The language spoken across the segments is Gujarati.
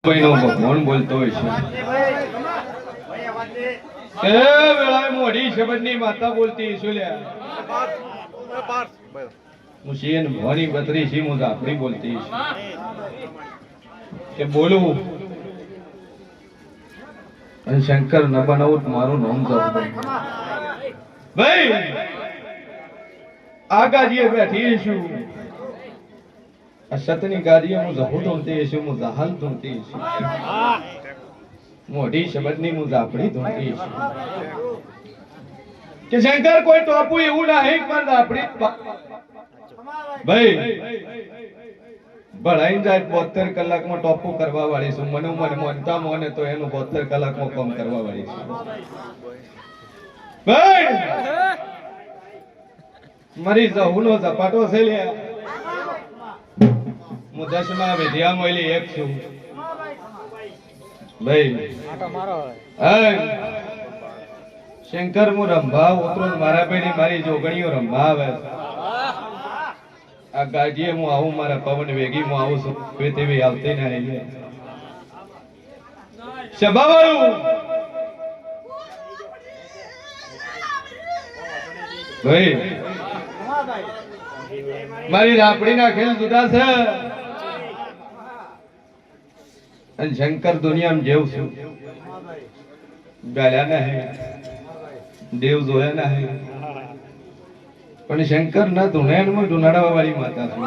ભગવાન બોલતો હોય છે એ વેળાએ મોઢી શબ્દની માતા બોલતી શું લ્યા મુશીન ભવાની બત્રી છે મુઝ આપણી બોલતી છે કે બોલું અને શંકર ન બનાવું મારું નામ જવું ભાઈ આ ગાડીએ બેઠી છું સતની ગાડીએ હું જહુ ધૂમતી છું હું જહાલ ધૂમતી છું મોઢી શબ્દની હું આપણી ધૂમતી છું કે શંકર કોઈ ટોપું એવું નહીં પણ આપણી ભાઈ ભણાઈ જાય 72 કલાકમાં ટોપું કરવા વાળી છું મને માનતા મોને તો એનું 72 કલાકમાં કામ કરવા વાળી છું ભાઈ મારી જહુનો ઝપાટો છે લ્યા હું 10મા વિદ્યા મોલી એક છું ભાઈ આટો મારો શંકર હું રંભા ઉતરો મારા પેલી મારી જોગણીઓ રંભા આવે આ ગાડીએ હું આવું મારા પવન વેગી હું આવું છું તેવી આવતી નહીં સભાવાળું ભાઈ મારી રાપડીના ખેલ જુદા છે અને શંકર દુનિયામાં જેવું છું ગાલ્યા નહીં દેવ જોયા નહીં પણ શંકર ના ધુણાણમાં ધુનાડવા વાળી માતા છું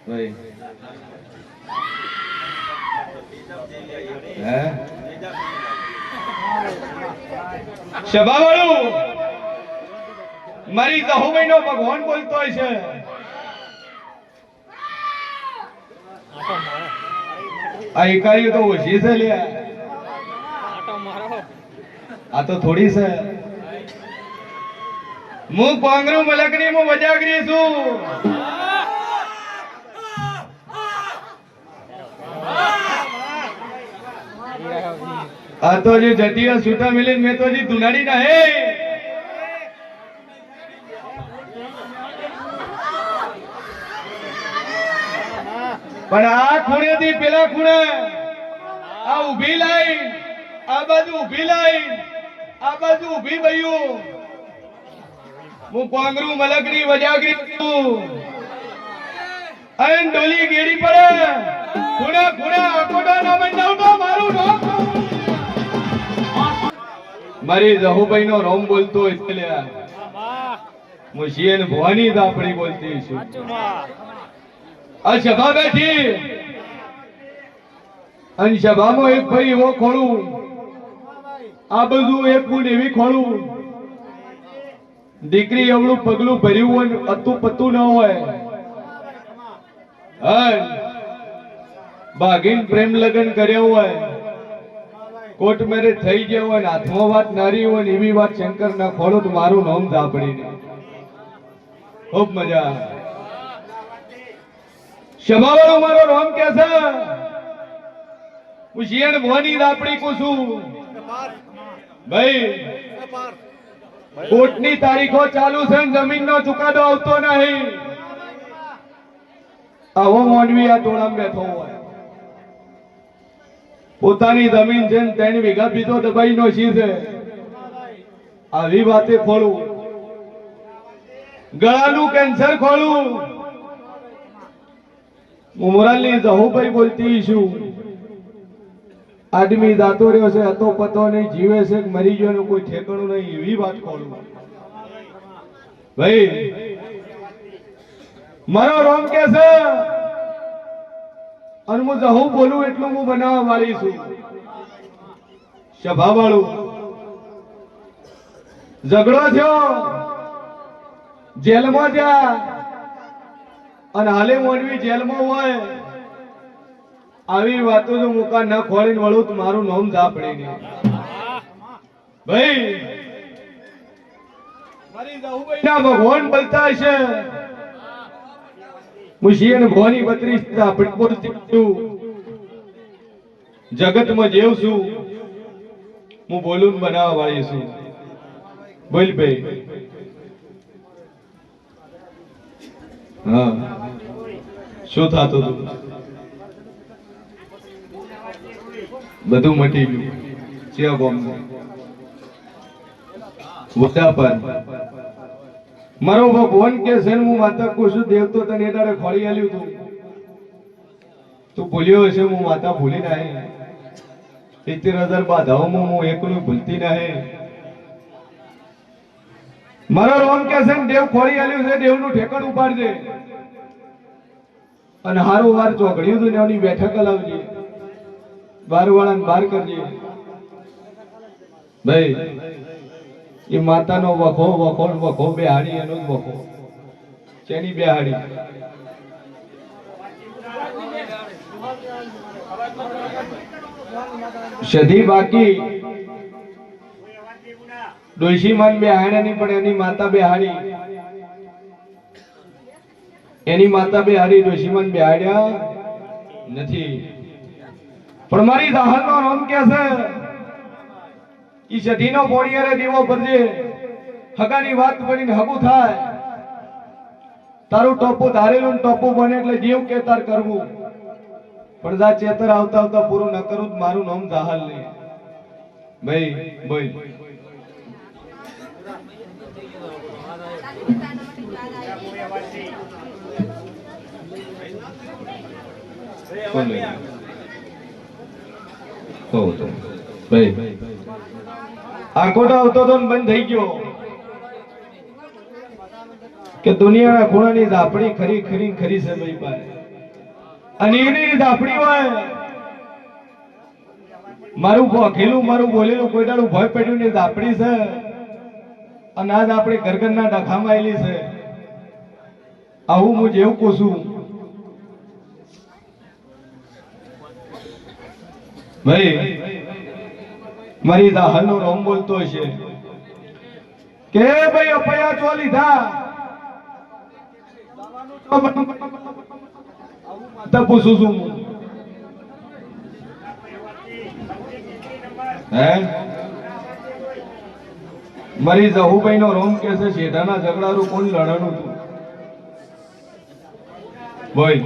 ભાઈ હે સભાવાળું મારી જહુભાઈ નો ભગવાન બોલતો હોય છે આ એકારી તો ઓછી છે લ્યા આ તો થોડી છે હું કોંગરું મલકની હું વજાગરી છું આ તો જે જટિયા છૂટા મિલે મેં તો જી દુનાડી ના હે પણ આ ખૂણે થી પેલા ખૂણે આ ઊભી લાઈન આ બાજુ ઊભી લાઈન આ બાજુ ઊભી બયું હું કોંગરું મલકની વજાગરી છું અન ડોલી ગેડી પડે ખૂણા ખૂણા આકોડા ના મંડાવ તો મારું નામ મારી જહુભાઈ નો રોમ બોલતો એટલે મુશીન ભવાની દાપડી બોલતી છું આ સભા બેઠી અને સભામાં એક ભાઈ એવો ખોળું આ બધું એક ફૂટ એવી ખોળું દીકરી એવડું પગલું ભર્યું હોય અતું પતું ન હોય ભાગીન પ્રેમ લગ્ન કર્યો હોય કોર્ટ મેરેજ થઈ ગયો હોય હાથમાં વાત નારી હોય એવી વાત શંકર ના ખોળો તો મારું નામ ધાપડી ખૂબ મજા સભાવાળો મારો નામ કે છે હું શિયણ ભવાની દાપડી કો છું ભાઈ કોર્ટની તારીખો ચાલુ છે જમીન નો ચુકાદો આવતો નહીં આવો મોનવી આ ટોળામાં બેઠો હોય પોતાની જમીન છે 3 વીઘા પીધો દબાઈ નો છે આવી વાતે ખોળું ગળાનું કેન્સર ખોળું હું મોરાલની જહુભાઈ બોલતી છું આદમી દાતો રહ્યો છે હતો પતો નહીં જીવે છે મરી ગયો નું કોઈ ઠેકાણું નહીં એવી વાત ખોલું ભાઈ મારો રોમ કે છે અને હું જહુ બોલું એટલું હું બનાવવા વાળી છું સભા વાળું ઝઘડો થયો જેલમાં ગયા અને હાલે મોનવી જેલમાં હોય આવી વાતો જો મુકા ન ખોળીને વળું તો મારું નામ ધાપડી નહીં ભાઈ મારી જહુભાઈ ના ભગવાન બોલતા છે મુશીન ભવાની 32 આપણી બોલતી છું જગતમાં જેવ છું હું બોલું બનાવવા વાળી છું બોલ ભાઈ હા શું થતું હતું? બધું મટી ગયું. ચિયા ગોમનું ઉડા પર મારો ભગવાન કે છે હું માતા કુશું દેવતો તને તારે ખોળી આલ્યું તું. તું ભૂલ્યો હશે, હું માતા ભૂલી નહીં. 70,000 બાધાઓમાં હું એકલું ભૂલતી નહીં. મારો રોમ કે છે દેવ ખોળી આલ્યું છે, દેવનું ઠેકાણું ઉપાડજે અને હારું વાર ચોકડ્યું તું ને એની બેઠક લાવજે, બારવાળાને બાર કરજે. ભાઈ એ માતાનો વખો વખો વખો બેહાડી, એનો જ વખો. શેની બેહાડી? સધી બાકી ડોશી માન બેહાડ્યા નહીં, પણ એની માતા બેહાડી. એની માતા બેહાડી, ડોશી માન બેહાડ્યા નથી. પણ મારી દાહનનો નામ કે છે ઈ સધીનો બોડિયારે દીવો ભરજે, હગાની વાત બનીને હગું થાય. તારું ટોપું ધારેલું ટોપું બને એટલે જીવ કે તાર કરવું. પણ જા ચેતર આવતા આવતા પૂરું ન કરું મારું નામ દાહલ નહીં. ભાઈ બોલ. આખોટો આવતો તો બંધ થઈ ગયો કે દુનિયાના ખૂણાની ઝાપડી ખરી ખરી ખરી છે ભાઈ પાસે. અને એની ઝાપડી હોય મારું ભોખેલું મારું બોલેલું કોઈ દાડું ભય પડ્યું ની ઝાપડી છે. અને આજ આપણે ઘરઘરના ડખામાં આવેલી છે. આવું હું જેવું કોશું ભાઈ. મારી દાહલનો રોમ બોલતો છે કે ભાઈ અપયા ચો લીધા તો પૂછું છું હે. મારી જહુભાઈ નો રોમ કે છે શેઠાના ઝઘડારું કોણ લડવાનું હતું? બોલ.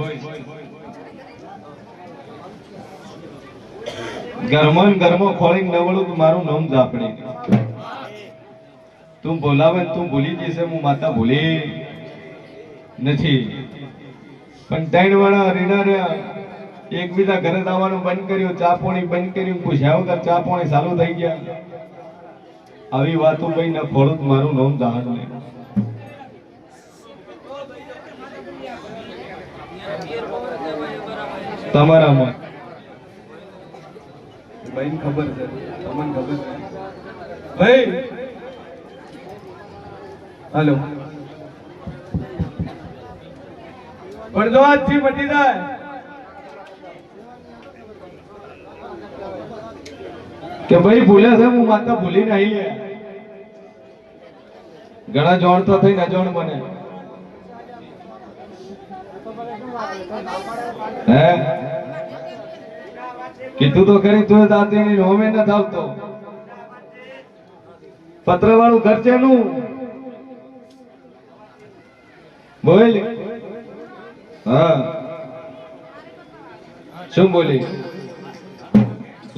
ઘરમાં ઘરમાં ખોળીને નવળું મારું નામ ઝાપડી. તું બોલાવે તું ભૂલી જશે, હું માતા ભૂલી નથી. પણ 3 વાળા રીના રહ્યા, એકબીજા ઘરે આવવાનું બંધ કર્યું, ચા પાણી બંધ કર્યું, પૂછ્યા વગર ચા પાણી ચાલુ થઈ ગયા. આવી વાતો ભાઈ ન ખોળું મારું નામ જાણ નહીં. તમારામાં ભાઈ ખબર છે, તમને ખબર છે ભાઈ. હાલો પણ જો આજથી મટી જાય કે ભાઈ ભૂલે છે, હું માતા ભૂલી નહીં લે. ઘણા જોણ તો થઈ નજોણ બને. હે કીધું તો ખરી તું દાતી ની હોમે ન થાવતો. પત્ર વાળું ઘર છે નું બોલ. હા શું બોલી?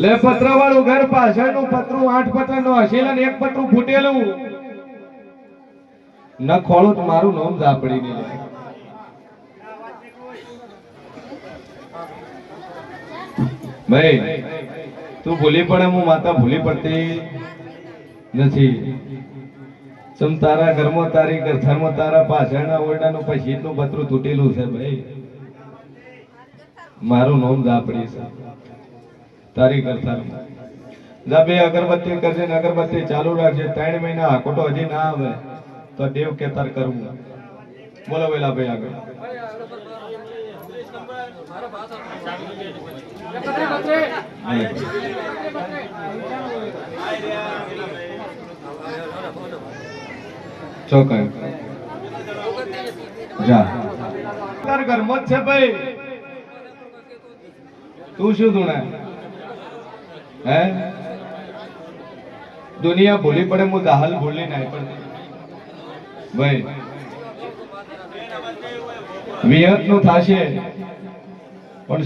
લે પત્ર વાળું ઘર પાછળનું પતરું 8 પત્ર નું હસેલા ને 1 પતરું ફૂટેલું ન ખોળું તો મારું નામ ઝાપડી નહીં. ભાઈ તું ભૂલી પડે, હું માતા ભૂલી પડતી નથી. ચમ તારા ઘરમાં તારી ઘરમાં તારા પાછળના ઓરડાનું પછીનું પતરું તૂટેલું છે ભાઈ. મારું નામ ઝાપડી છે તારી કરતા. જા 2 અગરબત્તી કરજે ને અગરબત્તી ચાલુ રાખજે. 3 મહિના આકોટો હજી ના આવે તો દેવ કે તાર કરવું. બોલો વેલા ભાઈ આગળ. ચોકન જા તાર ઘરમાં જ છે ભાઈ. તું શું ધૂણા હે? દુનિયા ભૂલી પડે, હું દાહલ ભૂલી નહીં પડતી ભાઈ. વિહતનું થાશે પણ